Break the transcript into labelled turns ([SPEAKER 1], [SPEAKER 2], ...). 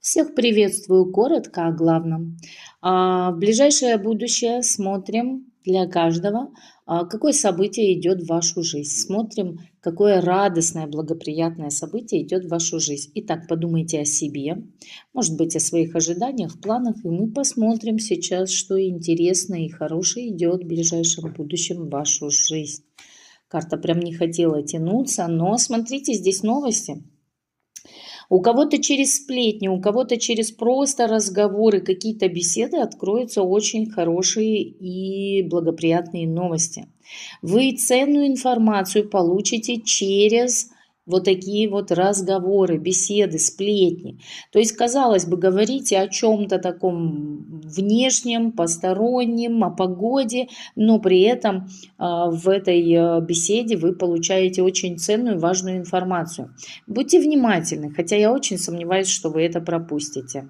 [SPEAKER 1] Всех приветствую коротко о главном. В ближайшее будущее смотрим для каждого, какое событие идет в вашу жизнь. Смотрим, какое радостное, благоприятное событие идет в вашу жизнь. Итак, подумайте о себе, может быть, о своих ожиданиях, планах, и мы посмотрим сейчас, что интересное и хорошее идет в ближайшем будущем в вашу жизнь. Карта прям не хотела тянуться, но смотрите, здесь новости. У кого-то через сплетни, у кого-то через просто разговоры, какие-то беседы откроются очень хорошие и благоприятные новости. Вы ценную информацию получите через вот такие вот разговоры, беседы, сплетни. То есть, казалось бы, говорите о чем-то таком внешнем, постороннем, о погоде, но при этом в этой беседе вы получаете очень ценную, важную информацию. Будьте внимательны, хотя я очень сомневаюсь, что вы это пропустите.